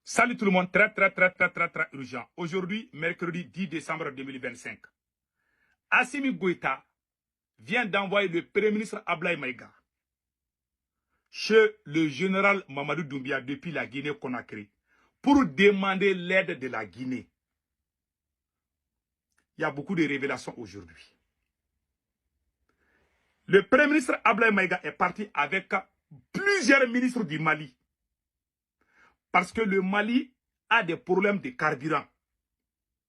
Salut tout le monde, très urgent. Aujourd'hui, mercredi 10 décembre 2025. Assimi Goïta vient d'envoyer le Premier ministre Ablaye Maïga chez le général Mamadou Doumbia depuis la Guinée-Conakry pour demander l'aide de la Guinée. Il y a beaucoup de révélations aujourd'hui. Le Premier ministre Ablaye Maïga est parti avec plusieurs ministres du Mali. Parce que le Mali a des problèmes de carburant.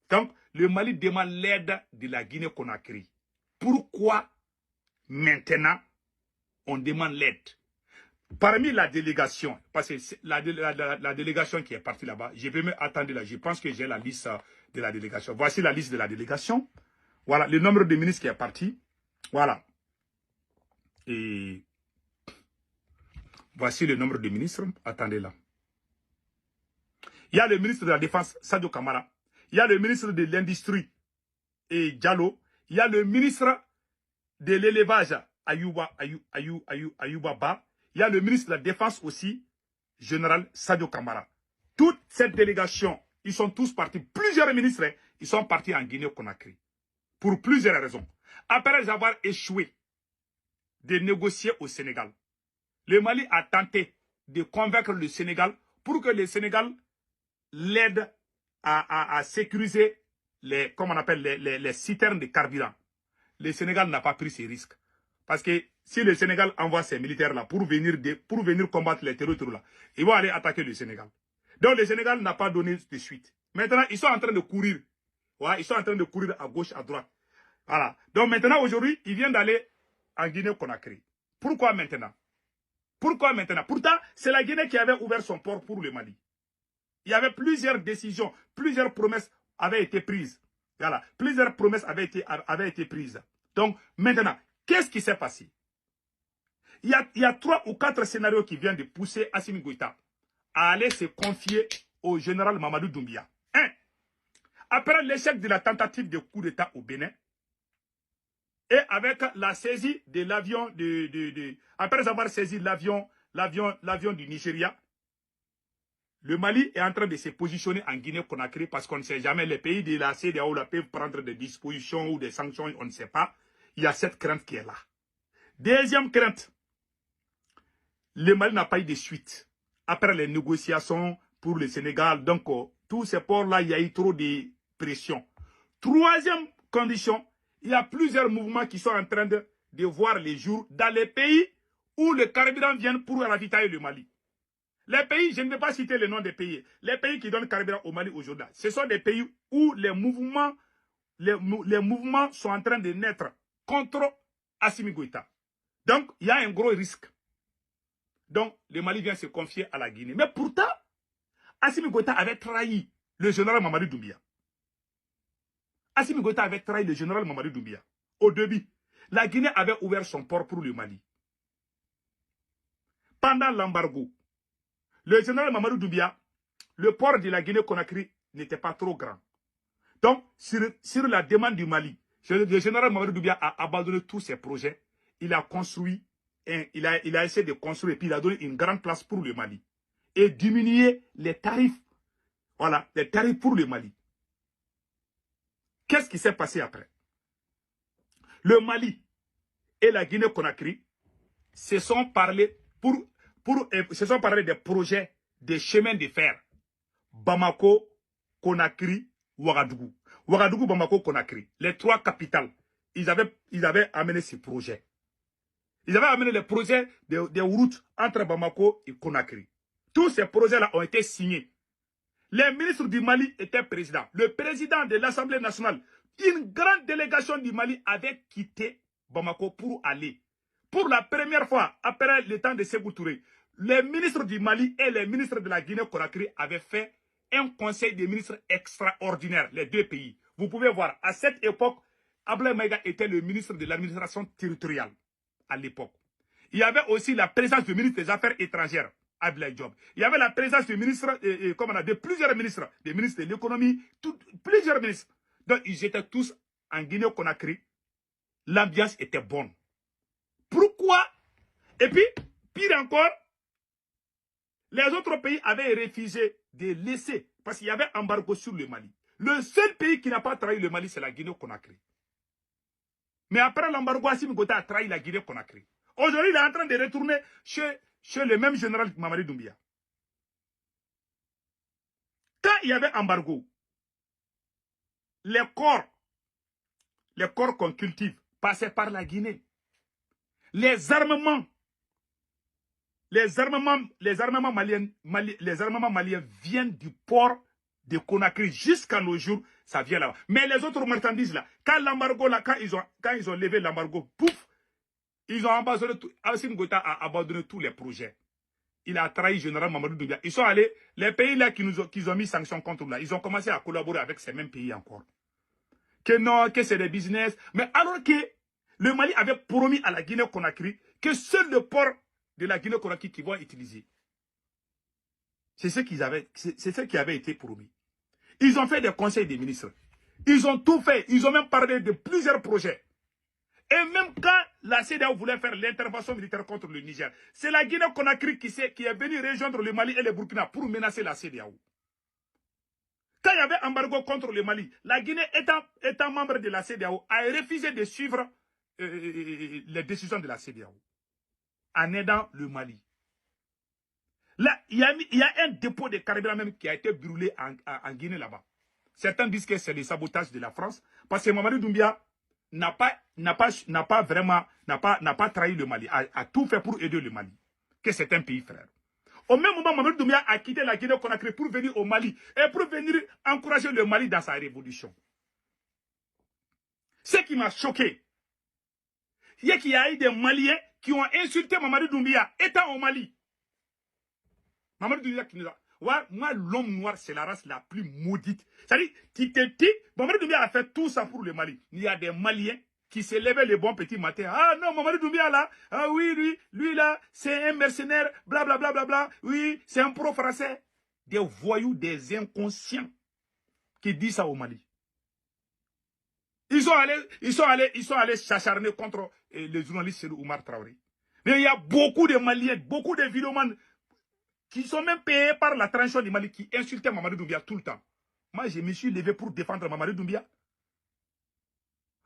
Donc, le Mali demande l'aide de la Guinée-Conakry. Pourquoi maintenant on demande l'aide? Parmi la délégation, parce que la délégation qui est partie là-bas, je vais me attendre là, je pense que j'ai la liste de la délégation. Voici la liste de la délégation. Voilà, le nombre de ministres qui est parti. Voilà. Et voici le nombre de ministres. Attendez là. Il y a le ministre de la Défense, Sadio Kamara. Il y a le ministre de l'Industrie, et Diallo. Il y a le ministre de l'Élevage, Ayouba Ba. Il y a le ministre de la Défense aussi, général Sadio Kamara. Toute cette délégation, ils sont tous partis. Plusieurs ministres, ils sont partis en Guinée-Conakry. Pour plusieurs raisons. Après avoir échoué de négocier au Sénégal, le Mali a tenté de convaincre le Sénégal pour que le Sénégal l'aide à sécuriser les, comme on appelle, les citernes de carburant. Le Sénégal n'a pas pris ces risques. Parce que si le Sénégal envoie ses militaires là pour venir combattre les terroristes là, ils vont aller attaquer le Sénégal. Donc le Sénégal n'a pas donné de suite. Maintenant, ils sont en train de courir. Ouais, ils sont en train de courir à gauche, à droite. Voilà. Donc maintenant, aujourd'hui, ils viennent d'aller en Guinée-Conakry. Pourquoi maintenant? Pourquoi maintenant? Pourtant, c'est la Guinée qui avait ouvert son port pour le Mali. Il y avait plusieurs décisions, plusieurs promesses avaient été prises. Voilà. Plusieurs promesses avaient été prises. Donc, maintenant, qu'est-ce qui s'est passé? Il y a 3 ou 4 scénarios qui viennent de pousser Assimi Goïta à aller se confier au général Mamadou Doumbia. 1. Après l'échec de la tentative de coup d'État au Bénin, et avec la saisie de l'avion après avoir saisi l'avion du Nigeria, le Mali est en train de se positionner en Guinée-Conakry parce qu'on ne sait jamais, les pays de la CEDEAO peuvent prendre des dispositions ou des sanctions, on ne sait pas. Il y a cette crainte qui est là. Deuxième crainte, le Mali n'a pas eu de suite. Après les négociations pour le Sénégal, donc tous ces ports-là, il y a eu trop de pression. Troisième condition, il y a plusieurs mouvements qui sont en train de voir les jours dans les pays où le carburant vient pour ravitailler le Mali. Les pays, je ne vais pas citer le nom des pays, les pays qui donnent carburant au Mali aujourd'hui, ce sont des pays où les mouvements sont en train de naître contre Assimi Goïta. Donc, il y a un gros risque. Donc, le Mali vient se confier à la Guinée. Mais pourtant, Assimi Goïta avait trahi le général Mamadou Doumbia. Assimi Goïta avait trahi le général Mamadou Doumbia. Au début, la Guinée avait ouvert son port pour le Mali. Pendant l'embargo, le général Mamadou Doumbia, le port de la Guinée-Conakry n'était pas trop grand. Donc, sur la demande du Mali, le général Mamadou Doumbia a abandonné tous ses projets. Il a construit, il a essayé de construire et puis il a donné une grande place pour le Mali. Et diminuer les tarifs. Voilà, les tarifs pour le Mali. Qu'est-ce qui s'est passé après? Le Mali et la Guinée-Conakry se sont parlé des projets de chemins de fer. Bamako, Conakry, Ouagadougou. Ouagadougou, Bamako, Conakry. Les 3 capitales. Ils avaient amené ces projets. Ils avaient amené les projets des routes entre Bamako et Conakry. Tous ces projets-là ont été signés. Les ministres du Mali étaient présidents. Le président de l'Assemblée nationale, une grande délégation du Mali avait quitté Bamako pour aller. Pour la première fois, après le temps de Sékou Touré, les ministres du Mali et les ministres de la Guinée-Conakry avaient fait un conseil des ministres extraordinaire, les 2 pays. Vous pouvez voir, à cette époque, Ablaye Maïga était le ministre de l'administration territoriale à l'époque. Il y avait aussi la présence du ministre des Affaires étrangères, Abdoulaye Diop. Il y avait la présence du ministre, de plusieurs ministres, des ministres de l'économie, plusieurs ministres. Donc, ils étaient tous en Guinée-Conakry. L'ambiance était bonne. Pourquoi? Et puis, pire encore, Les autres pays avaient refusé de laisser, parce qu'il y avait embargo sur le Mali. Le seul pays qui n'a pas trahi le Mali, c'est la Guinée-Conakry. Mais après l'embargo, Assimi Goïta a trahi la Guinée-Conakry. Aujourd'hui, il est en train de retourner chez le même général Mamadi Doumbia. Quand il y avait embargo, les corps qu'on cultive passaient par la Guinée. Les armements maliens viennent du port de Conakry jusqu'à nos jours, ça vient là-bas. Mais les autres marchandises là, quand l'embargo là, quand ils ont levé l'embargo, pouf, ils ont abandonné tout. Assimi Goïta a abandonné tous les projets. Il a trahi général Mamadou Doumbia. Ils sont allés, les pays là qui ont mis sanctions contre nous là, ils ont commencé à collaborer avec ces mêmes pays encore. Que non, que c'est des business. Mais alors que le Mali avait promis à la Guinée-Conakry que seul le port de la Guinée-Conakry qu'ils vont utiliser. C'est ce qui avait été promis. Ils ont fait des conseils des ministres. Ils ont tout fait. Ils ont même parlé de plusieurs projets. Et même quand la CEDEAO voulait faire l'intervention militaire contre le Niger, c'est la Guinée-Conakry qui est venue rejoindre le Mali et le Burkina pour menacer la CEDEAO. Quand il y avait embargo contre le Mali, la Guinée étant membre de la CEDEAO a refusé de suivre les décisions de la CEDEAO en aidant le Mali. Là, il y a un dépôt de carburant même qui a été brûlé en Guinée là-bas. Certains disent que c'est le sabotage de la France parce que Mamadou Doumbia n'a pas trahi le Mali, a tout fait pour aider le Mali, que c'est un pays frère. Au même moment, Mamadou Doumbia a quitté la Guinée-Conakry pour venir au Mali et pour venir encourager le Mali dans sa révolution. Ce qui m'a choqué, c'est qu'il y a eu des Maliens qui ont insulté Mamadou Doumbia étant au Mali. Mamadou Doumbia qui nous a... Ouais, moi, l'homme noir, c'est la race la plus maudite. C'est-à-dire, Mamadou Doumbia a fait tout ça pour le Mali. Il y a des Maliens qui se levaient les bons petits matins. Ah non, Mamadou Doumbia là, ah oui, lui là, c'est un mercenaire, blablabla, bla, bla, bla, oui, c'est un pro-français. Des voyous, des inconscients qui disent ça au Mali. Ils sont allés s'acharner contre les journalistes de Oumar Traoré. Mais il y a beaucoup de Maliens, beaucoup de vidéomans qui sont même payés par la transition du Mali, qui insultaient Mamadou Doumbia tout le temps. Moi, je me suis levé pour défendre Mamadou Doumbia.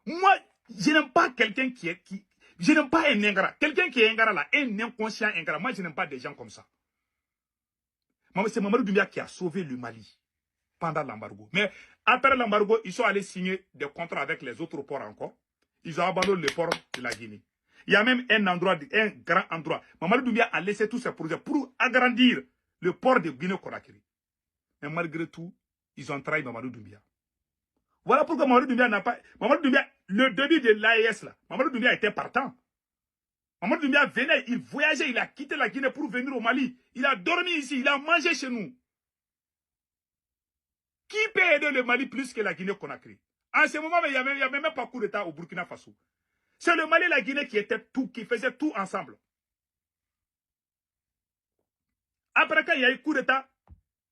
Moi, je n'aime pas quelqu'un je n'aime pas un ingrat. Quelqu'un qui est ingrat là, un inconscient ingrat. Moi, je n'aime pas des gens comme ça. C'est Mamadou Doumbia qui a sauvé le Mali pendant l'embargo. Mais après l'embargo, ils sont allés signer des contrats avec les autres ports encore. Ils ont abandonné le port de la Guinée. Il y a même un grand endroit. Mamadou Doumbia a laissé tous ses projets pour agrandir le port de Guinée-Conakry. Mais malgré tout, ils ont trahi Mamadou Doumbia. Voilà pourquoi Mamadou Doumbia n'a pas... Mamadou Doumbia, le début de l'AES, là, Mamadou Doumbia était partant. Mamadou Doumbia venait, il voyageait, il a quitté la Guinée pour venir au Mali. Il a dormi ici, il a mangé chez nous. Qui peut aider le Mali plus que la Guinée-Conakry? En ce moment, il n'y avait même pas coup d'État au Burkina Faso. C'est le Mali et la Guinée qui faisaient tout ensemble. Après, quand il y a eu coup d'État,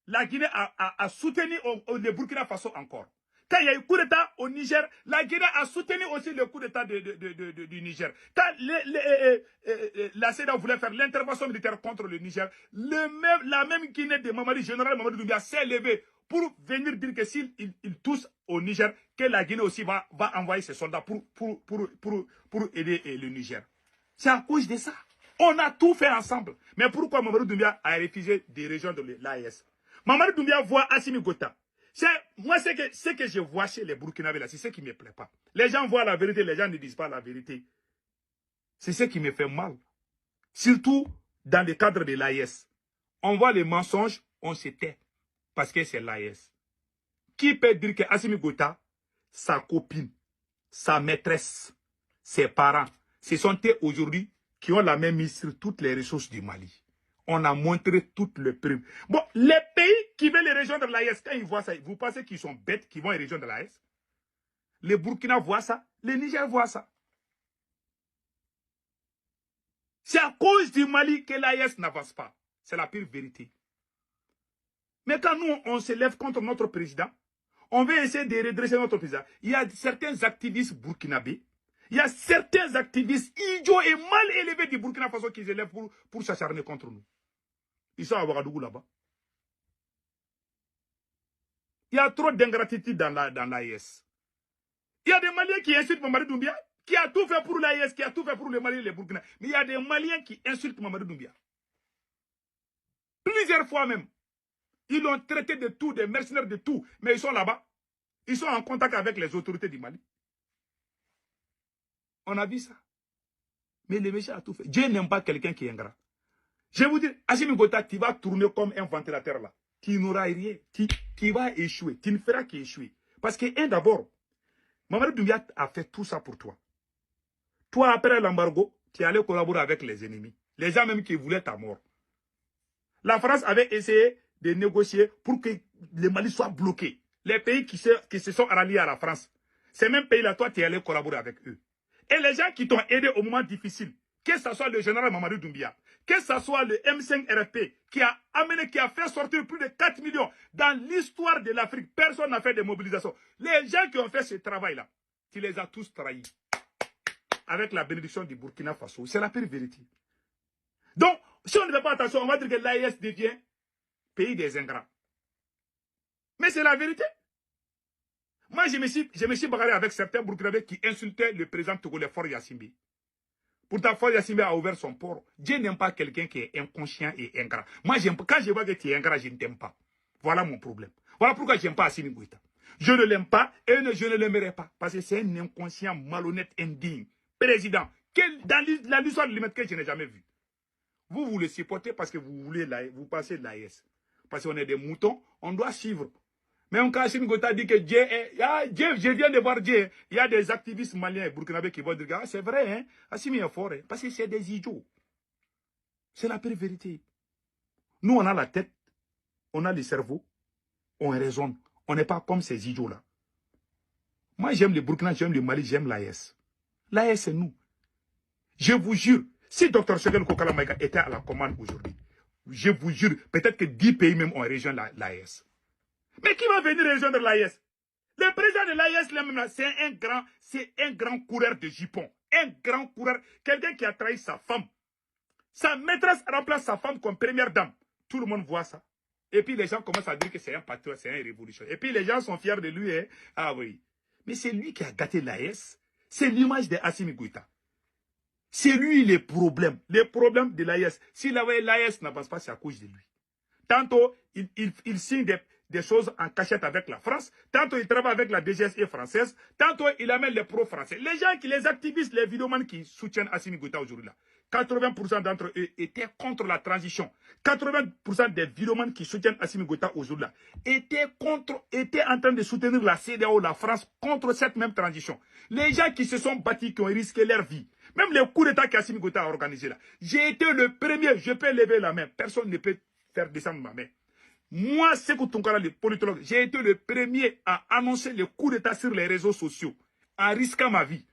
la Guinée a soutenu le Burkina Faso encore. Quand il y a eu coup d'État au Niger, la Guinée a soutenu aussi le coup d'État du Niger. Quand la CEDEAO voulait faire l'intervention militaire contre le Niger, la même Guinée de Mamadi, général Mamadou Doumbia, s'est levée pour venir dire que s'ils touchent au Niger, que la Guinée aussi va envoyer ses soldats pour aider le Niger. C'est à cause de ça. On a tout fait ensemble. Mais pourquoi Mamadou Doumbia a refusé de rejoindre l'AES? Mamadou Doumbia voit Assimi Goïta. Moi, ce que je vois chez les Burkinabés, là, c'est ce qui ne me plaît pas. Les gens voient la vérité, les gens ne disent pas la vérité. C'est ce qui me fait mal. Surtout dans le cadre de l'AES. On voit les mensonges, on se tait. Parce que c'est l'AES. Qui peut dire que Assimi Goïta, sa copine, sa maîtresse, ses parents, ce sont eux aujourd'hui qui ont la main mise sur toutes les ressources du Mali. On a montré toutes les primes. Bon, les pays qui veulent rejoindre l'AES, quand ils voient ça, vous pensez qu'ils sont bêtes, qu'ils vont rejoindre l'AES? Les Burkina voient ça, les Niger voient ça. C'est à cause du Mali que l'AES n'avance pas. C'est la pire vérité. Mais quand nous, on se lève contre notre président, on veut essayer de redresser notre président. Il y a certains activistes burkinabés, il y a certains activistes idiots et mal élevés du Burkina Faso qui se lèvent pour s'acharner contre nous. Ils sont à Ouagadougou là-bas. Il y a trop d'ingratitude dans l'AIS. Il y a des Maliens qui insultent Mamadou Doumbia, qui a tout fait pour l'AIS, qui a tout fait pour les Maliens et les Burkinais. Mais il y a des Maliens qui insultent Mamadou Doumbia. Plusieurs fois même. Ils l'ont traité de tout, des mercenaires de tout. Mais ils sont là-bas. Ils sont en contact avec les autorités du Mali. On a vu ça. Mais le méchant a tout fait. Dieu n'aime pas quelqu'un qui est ingrat. Je vous dis, Assimi Goïta, tu vas tourner comme un ventilateur là. Tu n'auras rien. Tu vas échouer. Tu ne feras qu'échouer. Parce que, d'abord, Mamadou Doumbia a fait tout ça pour toi. Toi, après l'embargo, tu es allé collaborer avec les ennemis. Les gens même qui voulaient ta mort. La France avait essayé de négocier pour que le Mali soit bloqué. Les pays qui se sont ralliés à la France. Ces mêmes pays-là, toi, tu es allé collaborer avec eux. Et les gens qui t'ont aidé au moment difficile, que ce soit le général Mamadou Doumbia, que ce soit le M5-RFP, qui a fait sortir plus de 4 millions dans l'histoire de l'Afrique, personne n'a fait de mobilisation. Les gens qui ont fait ce travail-là, tu les as tous trahis. Avec la bénédiction du Burkina Faso. C'est la pire vérité. Donc, si on ne fait pas attention, on va dire que l'AIS devient pays des ingrats. Mais c'est la vérité. Moi, je me suis bagarré avec certains Burkinabés qui insultaient le président togolais Faure Gnassingbé. Pourtant, Faure Gnassingbé a ouvert son port. Dieu n'aime pas quelqu'un qui est inconscient et ingrat. Moi, quand je vois que tu es ingrat, je ne t'aime pas. Voilà mon problème. Voilà pourquoi je n'aime pas Assimi Goïta. Je ne l'aime pas et je ne l'aimerai pas. Parce que c'est un inconscient malhonnête, indigne. Président, dans l'histoire de l'humanité que je n'ai jamais vu. Vous le supportez parce que vous passez de l'AIS. Parce qu'on est des moutons, on doit suivre. Mais quand Assimi Goïta dit que Dieu est... Dieu, je viens de voir Dieu. Il y a des activistes maliens et burkinabés qui vont dire, ah, c'est vrai, hein, Assimi est fort, hein, parce que c'est des idiots. C'est la pire vérité. Nous, on a la tête, on a le cerveau, on raisonne. On n'est pas comme ces idiots-là. Moi, j'aime le Burkina, j'aime le Mali, j'aime l'AIS. L'AIS, c'est nous. Je vous jure, si Dr Choguel Kokala Maïga était à la commande aujourd'hui, je vous jure, peut-être que 10 pays même ont rejoint l'AIS. Mais qui va venir rejoindre l'AIS? Le président de l'AIS, c'est un grand coureur de jupons. Un grand coureur, quelqu'un qui a trahi sa femme. Sa maîtresse remplace sa femme comme première dame. Tout le monde voit ça. Et puis les gens commencent à dire que c'est un patriote, c'est un révolutionnaire. Et puis les gens sont fiers de lui. Hein? Ah oui. Mais c'est lui qui a gâté l'AIS. C'est l'image de Assimi Goïta. C'est lui les problèmes de l'AIS. Si l'AIS n'avance pas, c'est à cause de lui. Tantôt, il signe des choses en cachette avec la France. Tantôt, il travaille avec la DGSE française. Tantôt, il amène les pro-français. Les gens, les activistes, les vidéomans qui soutiennent Assimi Goïta aujourd'hui, 80% d'entre eux étaient contre la transition. 80% des vidéomans qui soutiennent Assimi Goïta aujourd'hui étaient en train de soutenir la CEDEAO, la France, contre cette même transition. Les gens qui se sont battus, qui ont risqué leur vie. Même les coups d'État qu'Assimi Goïta a organisé là. J'ai été le premier, je peux lever la main. Personne ne peut faire descendre ma main. Moi, Sékou Tounkara, le politologue, j'ai été le premier à annoncer le coup d'État sur les réseaux sociaux, en risquant ma vie.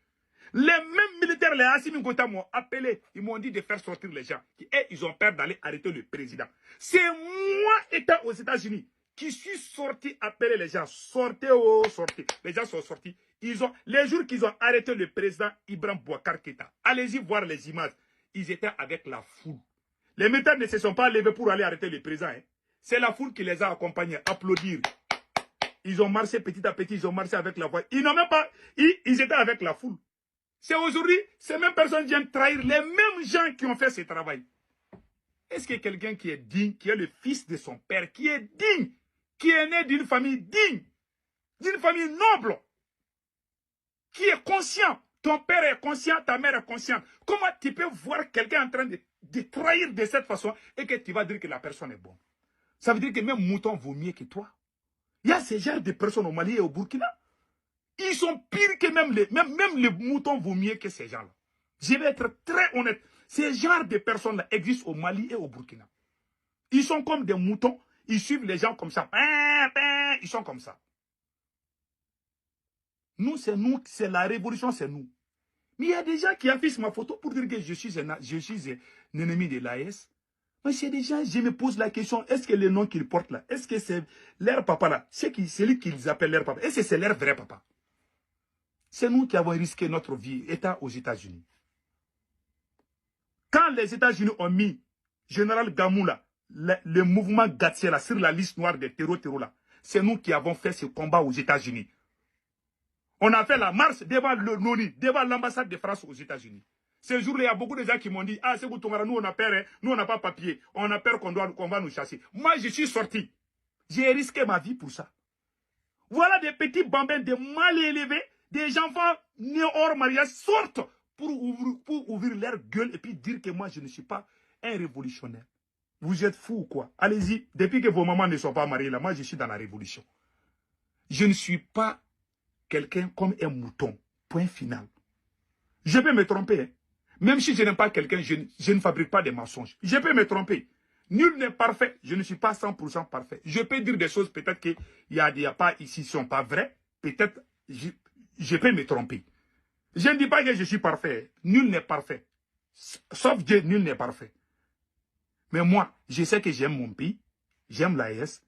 Les mêmes militaires, les Assimi Goïta m'ont appelé, ils m'ont dit de faire sortir les gens. Et ils ont peur d'aller arrêter le président. C'est moi, État aux États-Unis, qui suis sorti appeler les gens. Sortez, oh, sortez. Les gens sont sortis. Les jours qu'ils ont arrêté le président Ibrahim Boubacar Keïta, allez-y voir les images. Ils étaient avec la foule. Les militaires ne se sont pas levés pour aller arrêter le président. Hein. C'est la foule qui les a accompagnés, applaudir. Ils ont marché petit à petit, ils ont marché avec la voix. Ils n'ont même pas... Ils étaient avec la foule. C'est aujourd'hui, ces mêmes personnes viennent trahir les mêmes gens qui ont fait ce travail. Est-ce que quelqu'un qui est digne, qui est le fils de son père, qui est digne, qui est né d'une famille digne, d'une famille noble, qui est conscient, ton père est conscient, ta mère est consciente, comment tu peux voir quelqu'un en train de trahir de cette façon et que tu vas dire que la personne est bonne? Ça veut dire que même mouton vaut mieux que toi. Il y a ces genres de personnes au Mali et au Burkina. Ils sont pires que même les moutons vaut mieux que ces gens-là. Je vais être très honnête. Ces genres de personnes-là existent au Mali et au Burkina. Ils sont comme des moutons. Ils suivent les gens comme ça. Ils sont comme ça. Nous, c'est la révolution, c'est nous. Mais il y a des gens qui affichent ma photo pour dire que je suis un ennemi de l'AS. Mais c'est des gens, je me pose la question, est-ce que le nom qu'ils portent là, est-ce que c'est leur papa là, c'est lui qu'ils appellent leur papa, est-ce que c'est leur vrai papa? C'est nous qui avons risqué notre vie, État aux États-Unis. Quand les États-Unis ont mis Général Gamou là, le mouvement Gattier là, sur la liste noire des terreaux là, c'est nous qui avons fait ce combat aux États-Unis. On a fait la marche devant le NONI, devant l'ambassade de France aux États-Unis. Ce jour-là, il y a beaucoup de gens qui m'ont dit, ah, c'est vous, nous on a peur, hein, nous on n'a pas papier, on a peur qu'on va nous chasser. Moi, je suis sorti. J'ai risqué ma vie pour ça. Voilà des petits bambins, des mal élevés, des enfants nés hors mariage sortent pour ouvrir leur gueule et puis dire que moi, je ne suis pas un révolutionnaire. Vous êtes fous ou quoi? Allez-y, depuis que vos mamans ne sont pas mariées là, moi, je suis dans la révolution. Je ne suis pas quelqu'un comme un mouton. Point final. Je peux me tromper. Hein. Même si je n'aime pas quelqu'un, je ne fabrique pas des mensonges. Je peux me tromper. Nul n'est parfait. Je ne suis pas 100% parfait. Je peux dire des choses, peut-être qu'il y a pas ici, qui ne sont pas vraies. Peut-être, je peux me tromper. Je ne dis pas que je suis parfait. Nul n'est parfait. Sauf Dieu, nul n'est parfait. Mais moi, je sais que j'aime mon pays. J'aime l'AES.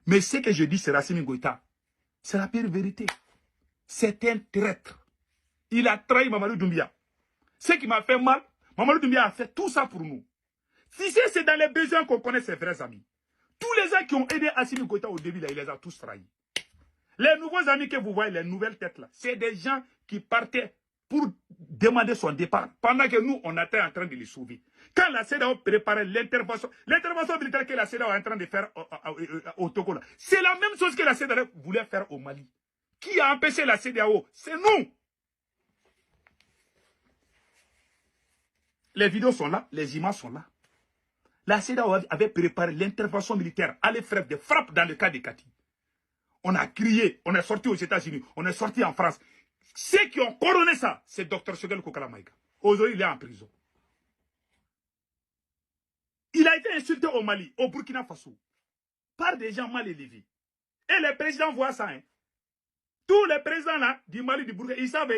Mais ce que je dis, c'est Assimi Goïta. C'est la pire vérité. C'est un traître. Il a trahi Mamadou Doumbia. Ce qui m'a fait mal, Mamadou Doumbia a fait tout ça pour nous. Si c'est dans les besoins qu'on connaît ses vrais amis. Tous les gens qui ont aidé Assimi Goïta au début, là, il les a tous trahis. Les nouveaux amis que vous voyez, les nouvelles têtes là, c'est des gens qui partaient pour demander son départ. Pendant que nous, on était en train de les sauver. Quand la CEDEAO préparait l'intervention militaire que la CEDEAO est en train de faire au Togo, c'est la même chose que la CEDEAO voulait faire au Mali. Qui a empêché la CEDEAO? C'est nous. Les vidéos sont là, les images sont là. La CEDEAO avait préparé l'intervention militaire, allait faire des frappes dans le cas de Kati. On a crié, on est sorti aux États-Unis, on est sorti en France. Ceux qui ont couronné ça, c'est Dr Choguel Kokala Maïga. Aujourd'hui, il est en prison. Il a été insulté au Mali, au Burkina Faso, par des gens mal élevés. Et les présidents voient ça. Hein. Tous les présidents là, du Mali, du Burkina, ils savent.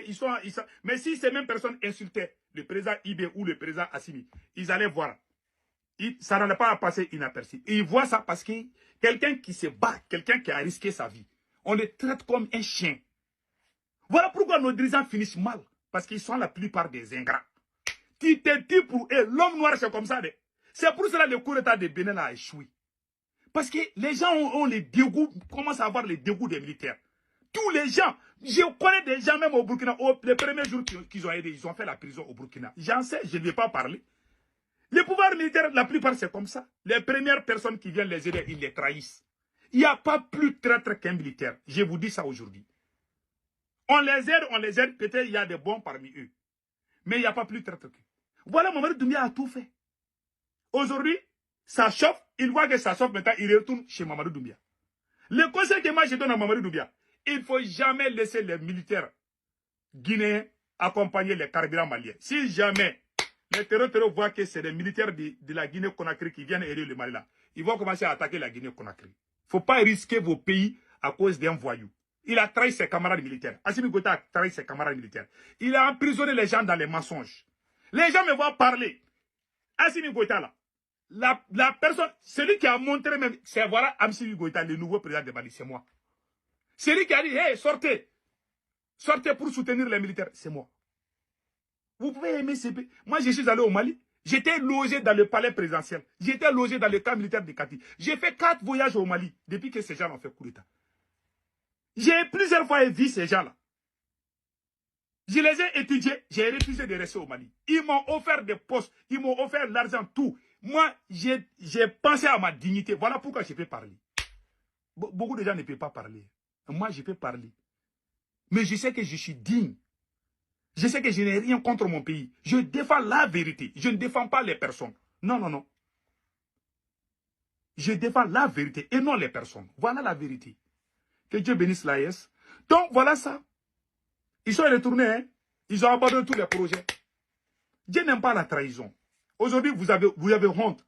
Mais si ces mêmes personnes insultaient le président Ibé ou le président Assimi, ils allaient voir. Ça n'allait pas passer inaperçu. Et ils voient ça parce que quelqu'un qui se bat, quelqu'un qui a risqué sa vie, on le traite comme un chien. Voilà pourquoi nos dirigeants finissent mal. Parce qu'ils sont la plupart des ingrats. Qui te dit pour eux, l'homme noir c'est comme ça. C'est pour cela que le coup d'état de Bénin a échoué. Parce que les gens ont les dégoûts, commencent à avoir les dégoûts des militaires. Tous les gens, je connais des gens même au Burkina, les premiers jours qu'ils ont aidé, ils ont fait la prison au Burkina. J'en sais, je ne vais pas parler. Les pouvoirs militaires, la plupart, c'est comme ça. Les premières personnes qui viennent les aider, ils les trahissent. Il n'y a pas plus traître qu'un militaire. Je vous dis ça aujourd'hui. On les aide, peut-être il y a des bons parmi eux. Mais il n'y a pas plus traître qu'eux. Voilà, Mamadou Doumbia a tout fait. Aujourd'hui, ça chauffe, il voit que ça chauffe, maintenant il retourne chez Mamadou Doumbia. Le conseil que moi je donne à Mamadou Doumbia, il ne faut jamais laisser les militaires guinéens accompagner les carburants maliens. Si jamais les terroristes voient que c'est des militaires de la Guinée-Conakry qui viennent aider le Mali là, ils vont commencer à attaquer la Guinée-Conakry. Il ne faut pas risquer vos pays à cause d'un voyou. Il a trahi ses camarades militaires. Assimi Goïta a trahi ses camarades militaires. Il a emprisonné les gens dans les mensonges. Les gens me voient parler. Assimi Goïta là, la personne, celui qui a montré même, c'est voilà Assimi Goïta, le nouveau président de Mali, c'est moi. Celui qui a dit, hey, sortez. Sortez pour soutenir les militaires, c'est moi. Vous pouvez aimer ces pays. Moi, je suis allé au Mali. J'étais logé dans le palais présidentiel. J'étais logé dans le camp militaire de Kati. J'ai fait 4 voyages au Mali depuis que ces gens ont fait coup d'État. J'ai plusieurs fois vu ces gens-là. Je les ai étudiés. J'ai refusé de rester au Mali. Ils m'ont offert des postes. Ils m'ont offert l'argent, tout. Moi, j'ai pensé à ma dignité. Voilà pourquoi je peux parler. Beaucoup de gens ne peuvent pas parler. Moi, je peux parler. Mais je sais que je suis digne. Je sais que je n'ai rien contre mon pays. Je défends la vérité. Je ne défends pas les personnes. Non, non, non. Je défends la vérité et non les personnes. Voilà la vérité. Que Dieu bénisse l'AES. Donc, voilà ça. Ils sont retournés. Hein? Ils ont abandonné tous les projets. Dieu n'aime pas la trahison. Aujourd'hui, vous avez honte.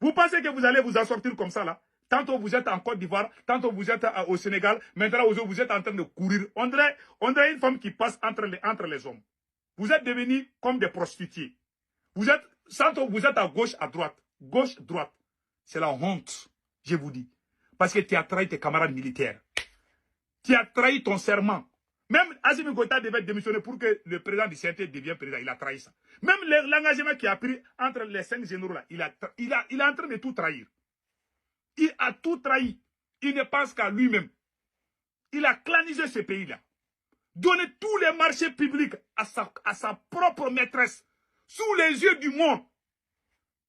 Vous pensez que vous allez vous en sortir comme ça, là? Tantôt vous êtes en Côte d'Ivoire, tantôt vous êtes au Sénégal, maintenant vous êtes en train de courir. On dirait une femme qui passe entre les hommes. Vous êtes devenus comme des prostituées. Tantôt vous êtes à gauche, à droite. Gauche, droite. C'est la honte, je vous dis. Parce que tu as trahi tes camarades militaires. Tu as trahi ton serment. Même Assimi Goïta devait démissionner pour que le président du CNT devienne président. Il a trahi ça. Même l'engagement qu'il a pris entre les 5 généraux là, il est en train de tout trahir. Il a tout trahi. Il ne pense qu'à lui-même. Il a clanisé ce pays-là. Donné tous les marchés publics à sa propre maîtresse. Sous les yeux du monde.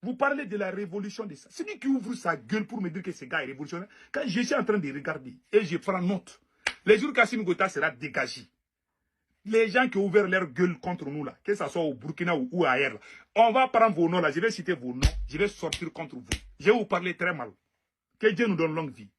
Vous parlez de la révolution de ça. Celui qui ouvre sa gueule pour me dire que ce gars est révolutionnaire, quand je suis en train de regarder et je prends note, les jours qu'Assimi Goïta sera dégagé, les gens qui ont ouvert leur gueule contre nous, là, que ce soit au Burkina ou ailleurs, là, on va prendre vos noms, là, je vais citer vos noms, je vais sortir contre vous. Je vais vous parler très mal. Que Dieu nous donne longue vie.